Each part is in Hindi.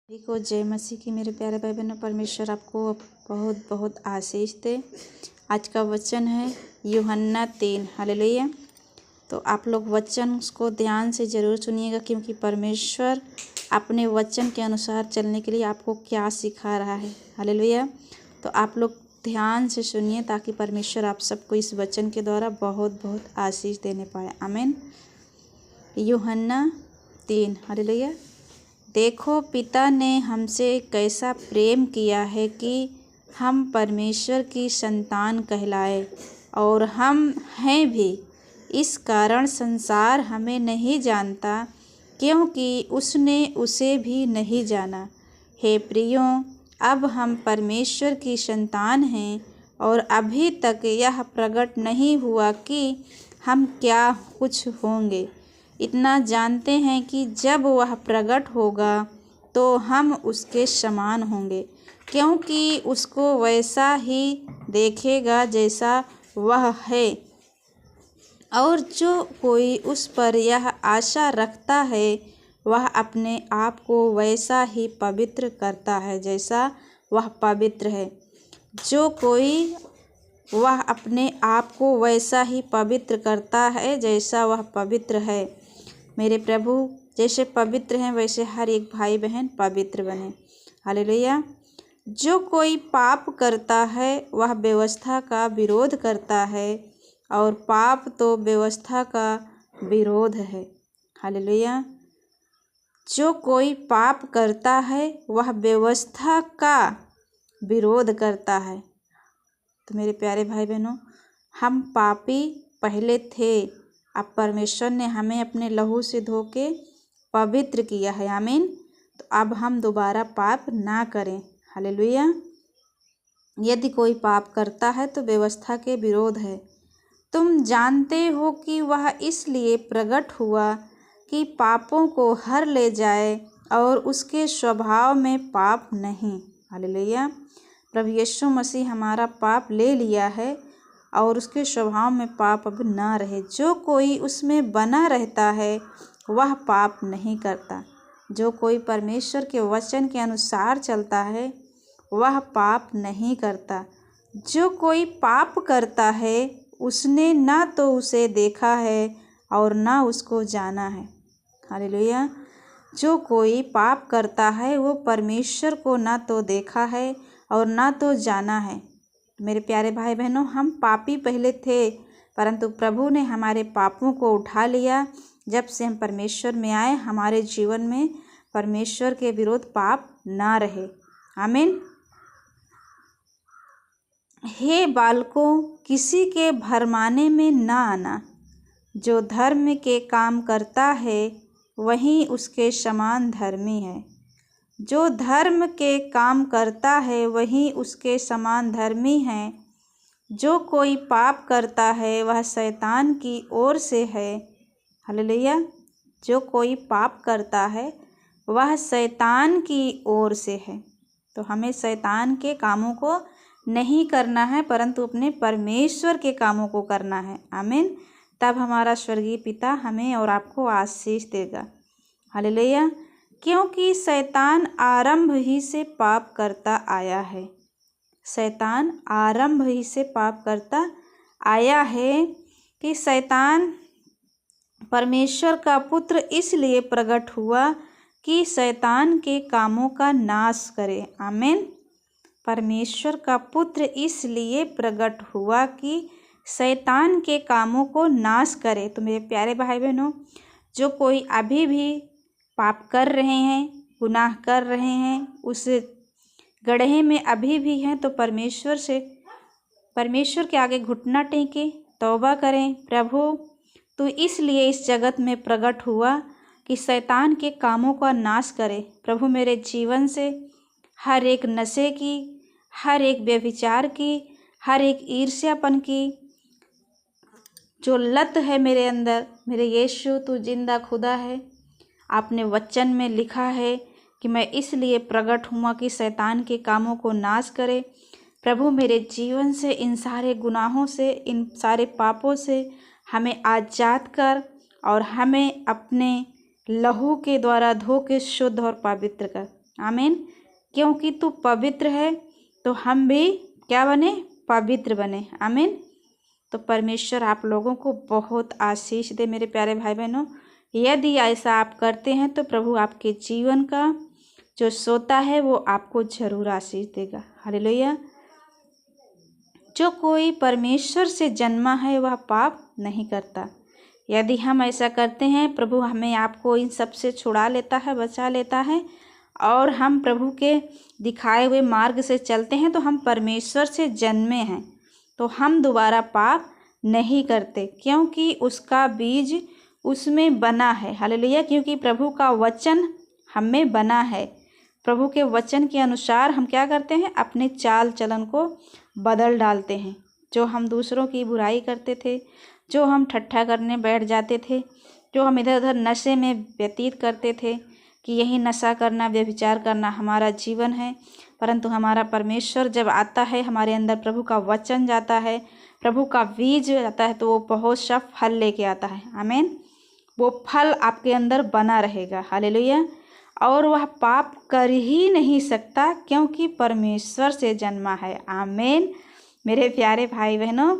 सभी को जय मसीह की। मेरे प्यारे भाई बहनों, परमेश्वर आपको बहुत बहुत आशीष दे। आज का वचन है यूहन्ना 3। हालेलुया। तो आप लोग वचन को ध्यान से ज़रूर सुनिएगा, क्योंकि परमेश्वर अपने वचन के अनुसार चलने के लिए आपको क्या सिखा रहा है। हालेलुया। तो आप लोग ध्यान से सुनिए, ताकि परमेश्वर आप सबको इस वचन के द्वारा बहुत बहुत आशीष देने पाए। आमीन। यूहन्ना 3। हालेलुया। देखो, पिता ने हमसे कैसा प्रेम किया है कि हम परमेश्वर की संतान कहलाए, और हम हैं भी। इस कारण संसार हमें नहीं जानता, क्योंकि उसने उसे भी नहीं जाना। हे प्रियों, अब हम परमेश्वर की संतान हैं, और अभी तक यह प्रकट नहीं हुआ कि हम क्या कुछ होंगे। इतना जानते हैं कि जब वह प्रकट होगा तो हम उसके समान होंगे, क्योंकि उसको वैसा ही देखेगा जैसा वह है। और जो कोई उस पर यह आशा रखता है, वह अपने आप को वैसा ही पवित्र करता है जैसा वह पवित्र है। जो कोई वह अपने आप को वैसा ही पवित्र करता है जैसा वह पवित्र है। मेरे प्रभु जैसे पवित्र हैं, वैसे हर एक भाई बहन पवित्र बने। हालेलुया। जो कोई पाप करता है, वह व्यवस्था का विरोध करता है, और पाप तो व्यवस्था का विरोध है। हालेलुया। जो कोई पाप करता है, वह व्यवस्था का विरोध करता है। तो मेरे प्यारे भाई बहनों, हम पापी पहले थे, अब परमेश्वर ने हमें अपने लहू से धो के पवित्र किया है। आमीन। तो अब हम दोबारा पाप ना करें। हालेलुया। यदि कोई पाप करता है तो व्यवस्था के विरोध है। तुम जानते हो कि वह इसलिए प्रकट हुआ कि पापों को हर ले जाए, और उसके स्वभाव में पाप नहीं। हालेलुया। प्रभु यीशु मसीह हमारा पाप ले लिया है, और उसके स्वभाव में पाप अब ना रहे। जो कोई उसमें बना रहता है, वह पाप नहीं करता। जो कोई परमेश्वर के वचन के अनुसार चलता है, वह पाप नहीं करता। जो कोई पाप करता है, उसने ना तो उसे देखा है और ना उसको जाना है। हालेलुया। जो कोई पाप करता है, वो परमेश्वर को ना तो देखा है और ना तो जाना है। मेरे प्यारे भाई बहनों, हम पापी पहले थे, परंतु प्रभु ने हमारे पापों को उठा लिया। जब से हम परमेश्वर में आए, हमारे जीवन में परमेश्वर के विरोध पाप ना रहे। आमीन। हे बालकों, किसी के भरमाने में ना आना। जो धर्म के काम करता है, वही उसके समान धर्मी है। जो धर्म के काम करता है, वही उसके समान धर्मी है। जो कोई पाप करता है, वह शैतान की ओर से है। हालेलुया। जो कोई पाप करता है, वह शैतान की ओर से है। तो हमें शैतान के कामों को नहीं करना है, परंतु अपने परमेश्वर के कामों को करना है। आमीन। तब हमारा स्वर्गीय पिता हमें और आपको आशीष देगा। हालेलुया। क्योंकि शैतान आरंभ ही से पाप करता आया है। शैतान आरंभ ही से पाप करता आया है कि शैतान परमेश्वर का पुत्र इसलिए प्रकट हुआ कि शैतान के कामों का नाश करे। आमीन। परमेश्वर का पुत्र इसलिए प्रकट हुआ कि शैतान के कामों को नाश करे। तो मेरे प्यारे भाई बहनों, जो कोई अभी भी पाप कर रहे हैं, गुनाह कर रहे हैं, उस गड्ढे में अभी भी हैं, तो परमेश्वर के आगे घुटना टेकें, तौबा करें। प्रभु, तू इसलिए इस जगत में प्रकट हुआ कि शैतान के कामों का नाश करे। प्रभु, मेरे जीवन से हर एक नशे की, हर एक व्यभिचार की, हर एक ईर्ष्यापन की जो लत है मेरे अंदर, मेरे यीशु तू जिंदा खुदा है। आपने वचन में लिखा है कि मैं इसलिए प्रकट हुआ कि शैतान के कामों को नाश करे। प्रभु, मेरे जीवन से इन सारे गुनाहों से, इन सारे पापों से हमें आज़ाद कर, और हमें अपने लहू के द्वारा धो के शुद्ध और पवित्र कर। आमीन। क्योंकि तू पवित्र है तो हम भी क्या बने, पवित्र बने। आमीन। तो परमेश्वर आप लोगों को बहुत आशीष दे मेरे प्यारे भाई बहनों। यदि ऐसा आप करते हैं तो प्रभु आपके जीवन का जो सोता है वो आपको जरूर आशीष देगा। हालेलुया। जो कोई परमेश्वर से जन्मा है वह पाप नहीं करता। यदि हम ऐसा करते हैं प्रभु हमें आपको इन सब से छुड़ा लेता है, बचा लेता है, और हम प्रभु के दिखाए हुए मार्ग से चलते हैं तो हम परमेश्वर से जन्मे हैं, तो हम दोबारा पाप नहीं करते, क्योंकि उसका बीज उसमें बना है। हालेलुया। क्योंकि प्रभु का वचन हमें बना है। प्रभु के वचन के अनुसार हम क्या करते हैं, अपने चाल चलन को बदल डालते हैं। जो हम दूसरों की बुराई करते थे, जो हम ठट्ठा करने बैठ जाते थे, जो हम इधर उधर नशे में व्यतीत करते थे कि यही नशा करना, व्यभिचार करना हमारा जीवन है, परंतु हमारा परमेश्वर जब आता है, हमारे अंदर प्रभु का वचन जाता है, प्रभु का बीज आता है, तो वो बहुत सा फल लेके आता है। आमीन। वो फल आपके अंदर बना रहेगा। हालेलुया। और वह पाप कर ही नहीं सकता, क्योंकि परमेश्वर से जन्मा है। आमीन। मेरे प्यारे भाई बहनों,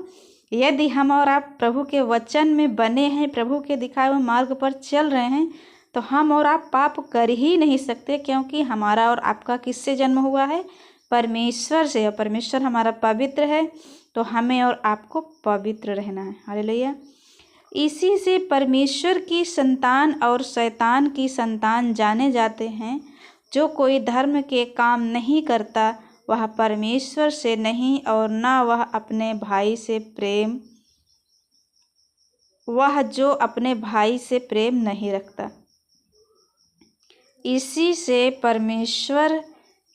यदि हम और आप प्रभु के वचन में बने हैं, प्रभु के दिखाए हुए मार्ग पर चल रहे हैं, तो हम और आप पाप कर ही नहीं सकते, क्योंकि हमारा और आपका किससे जन्म हुआ है, परमेश्वर से। और परमेश्वर हमारा पवित्र है, तो हमें और आपको पवित्र रहना है। हालेलुया। इसी से परमेश्वर की संतान और शैतान की संतान जाने जाते हैं। जो कोई धर्म के काम नहीं करता वह परमेश्वर से नहीं, और न वह अपने भाई से प्रेम, वह जो अपने भाई से प्रेम नहीं रखता। इसी से परमेश्वर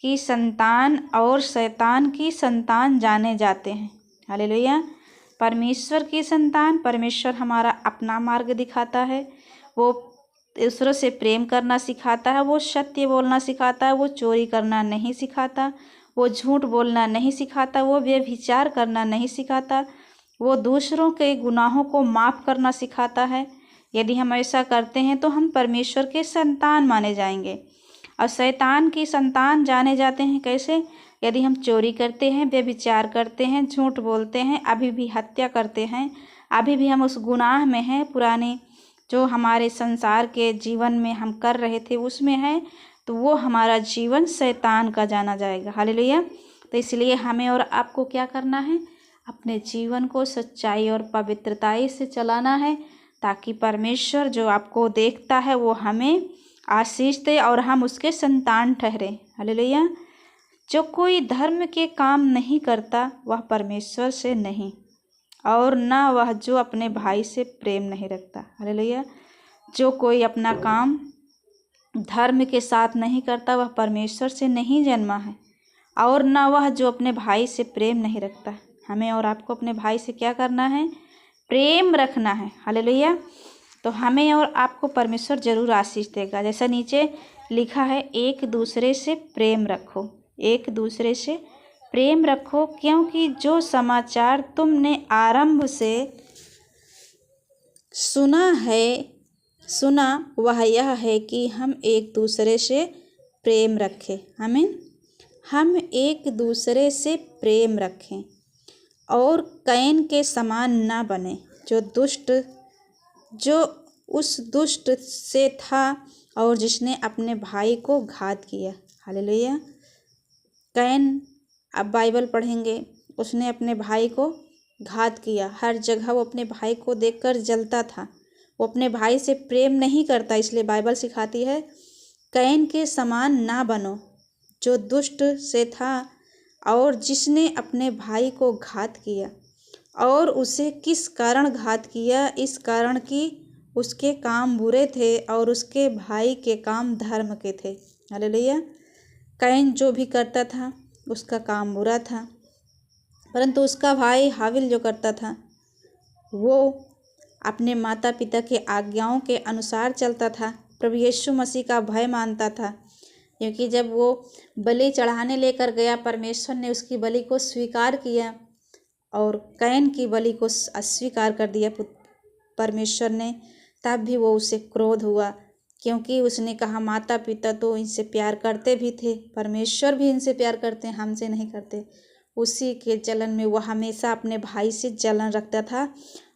की संतान और शैतान की संतान जाने जाते हैं। हालेलुया। परमेश्वर की संतान, परमेश्वर हमारा अपना मार्ग दिखाता है, वो दूसरों से प्रेम करना सिखाता है, वो सत्य बोलना सिखाता है, वो चोरी करना नहीं सिखाता, वो झूठ बोलना नहीं सिखाता, वो व्यभिचार करना नहीं सिखाता, वो दूसरों के गुनाहों को माफ़ करना सिखाता है। यदि हम ऐसा करते हैं तो हम परमेश्वर के संतान माने जाएंगे। और शैतान की संतान जाने जाते हैं कैसे? यदि हम चोरी करते हैं, व्यभिचार करते हैं, झूठ बोलते हैं, अभी भी हत्या करते हैं, अभी भी हम उस गुनाह में हैं, पुराने जो हमारे संसार के जीवन में हम कर रहे थे उसमें है, तो वो हमारा जीवन शैतान का जाना जाएगा। हालेलुया। तो इसलिए हमें और आपको क्या करना है, अपने जीवन को सच्चाई और पवित्रताई से चलाना है, ताकि परमेश्वर जो आपको देखता है वो हमें आशीष दे और हम उसके संतान ठहरे। हालेलुया। जो कोई धर्म के काम नहीं करता वह परमेश्वर से नहीं, और न वह जो अपने भाई से प्रेम नहीं रखता। हालेलुया। जो कोई अपना काम धर्म के साथ नहीं करता वह परमेश्वर से नहीं जन्मा है, और न वह जो अपने भाई से प्रेम नहीं रखता। हमें और आपको अपने भाई से क्या करना है, प्रेम रखना है। हालेलुया। तो हमें और आपको परमेश्वर जरूर आशीष देगा। जैसा नीचे लिखा है, एक दूसरे से प्रेम रखो, एक दूसरे से प्रेम रखो, क्योंकि जो समाचार तुमने आरंभ से सुना वह यह है कि हम एक दूसरे से प्रेम रखें। आमीन। हम एक दूसरे से प्रेम रखें और कैन के समान ना बने, जो उस दुष्ट से था और जिसने अपने भाई को घात किया। हालेलुया। कैन, अब बाइबल पढ़ेंगे, उसने अपने भाई को घात किया। हर जगह वो अपने भाई को देखकर जलता था, वो अपने भाई से प्रेम नहीं करता। इसलिए बाइबल सिखाती है, कैन के समान ना बनो, जो दुष्ट से था और जिसने अपने भाई को घात किया। और उसे किस कारण घात किया? इस कारण कि उसके काम बुरे थे और उसके भाई के काम धर्म के थे। हालेलुया। कैन जो भी करता था उसका काम बुरा था, परंतु उसका भाई हाबिल जो करता था वो अपने माता पिता के आज्ञाओं के अनुसार चलता था, प्रभु यीशु मसीह का भय मानता था। क्योंकि जब वो बलि चढ़ाने लेकर गया, परमेश्वर ने उसकी बलि को स्वीकार किया और कैन की बलि को अस्वीकार कर दिया परमेश्वर ने, तब भी वो उसे क्रोध हुआ क्योंकि उसने कहा माता पिता तो इनसे प्यार करते भी थे, परमेश्वर भी इनसे प्यार करते हैं, हमसे नहीं करते। उसी के जलन में वह हमेशा अपने भाई से जलन रखता था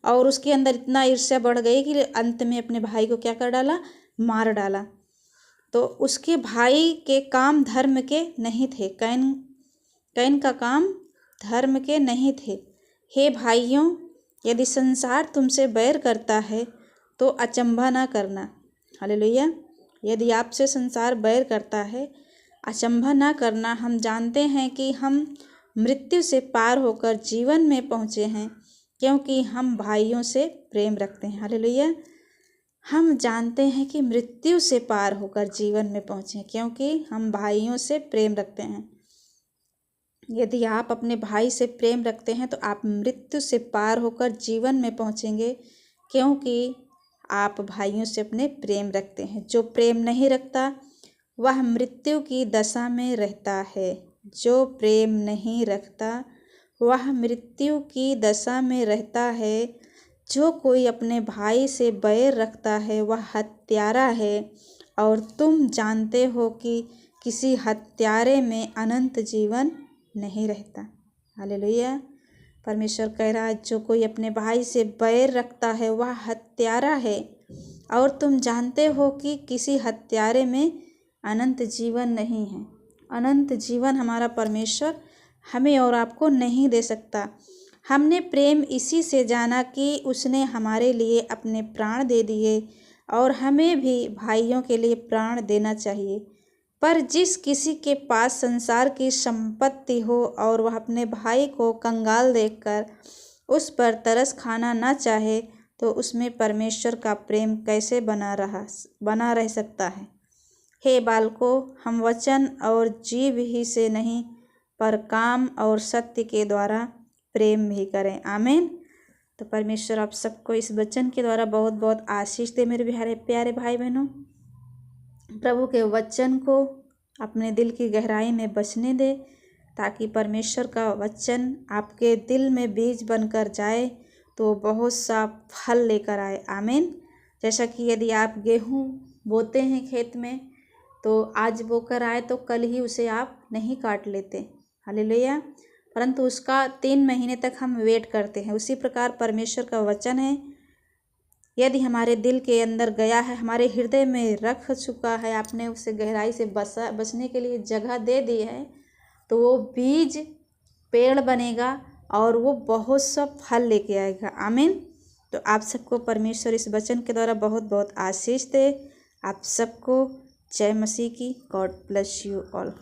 और उसके अंदर इतना ईर्ष्या बढ़ गई कि अंत में अपने भाई को क्या कर डाला, मार डाला। तो उसके भाई के काम धर्म के नहीं थे, कैन का काम धर्म के नहीं थे। हे भाइयों, यदि संसार तुमसे बैर करता है तो अचंभा ना करना। हालेलुया। यदि आपसे संसार बैर करता है, अचंभा ना करना। हम जानते हैं कि हम मृत्यु से पार होकर जीवन में पहुँचे हैं, क्योंकि हम भाइयों से प्रेम रखते हैं। हालेलुया। हम जानते हैं कि मृत्यु से पार होकर जीवन में पहुँचे, क्योंकि हम भाइयों से प्रेम रखते हैं। यदि आप अपने भाई से प्रेम रखते हैं तो आप मृत्यु से पार होकर जीवन में पहुँचेंगे, क्योंकि आप भाइयों से अपने प्रेम रखते हैं। जो प्रेम नहीं रखता वह मृत्यु की दशा में रहता है। जो प्रेम नहीं रखता वह मृत्यु की दशा में रहता है। जो कोई अपने भाई से बैर रखता है वह हत्यारा है, और तुम जानते हो कि किसी हत्यारे में अनंत जीवन नहीं रहता। हालेलुया। परमेश्वर कह रहा है जो कोई अपने भाई से बैर रखता है वह हत्यारा है, और तुम जानते हो कि किसी हत्यारे में अनंत जीवन नहीं है। अनंत जीवन हमारा परमेश्वर हमें और आपको नहीं दे सकता। हमने प्रेम इसी से जाना कि उसने हमारे लिए अपने प्राण दे दिए, और हमें भी भाइयों के लिए प्राण देना चाहिए। पर जिस किसी के पास संसार की संपत्ति हो और वह अपने भाई को कंगाल देखकर उस पर तरस खाना न चाहे, तो उसमें परमेश्वर का प्रेम कैसे बना रह सकता है। हे बालकों, हम वचन और जीव ही से नहीं पर काम और सत्य के द्वारा प्रेम भी करें। आमीन। तो परमेश्वर आप सबको इस वचन के द्वारा बहुत बहुत आशीष दे। मेरे प्यारे भाई बहनों, प्रभु के वचन को अपने दिल की गहराई में बसने दे, ताकि परमेश्वर का वचन आपके दिल में बीज बनकर जाए तो बहुत सा फल लेकर आए। आमीन। जैसा कि यदि आप गेहूँ बोते हैं खेत में, तो आज बोकर आए तो कल ही उसे आप नहीं काट लेते। हालेलुया। परंतु उसका 3 महीने तक हम वेट करते हैं। उसी प्रकार परमेश्वर का वचन है, यदि हमारे दिल के अंदर गया है, हमारे हृदय में रख चुका है, आपने उसे गहराई से बसने के लिए जगह दे दी है, तो वो बीज पेड़ बनेगा और वो बहुत सा फल लेके आएगा। आमीन। तो आप सबको परमेश्वर इस वचन के द्वारा बहुत बहुत आशीष दे। आप सबको जय मसीह की। God bless you all.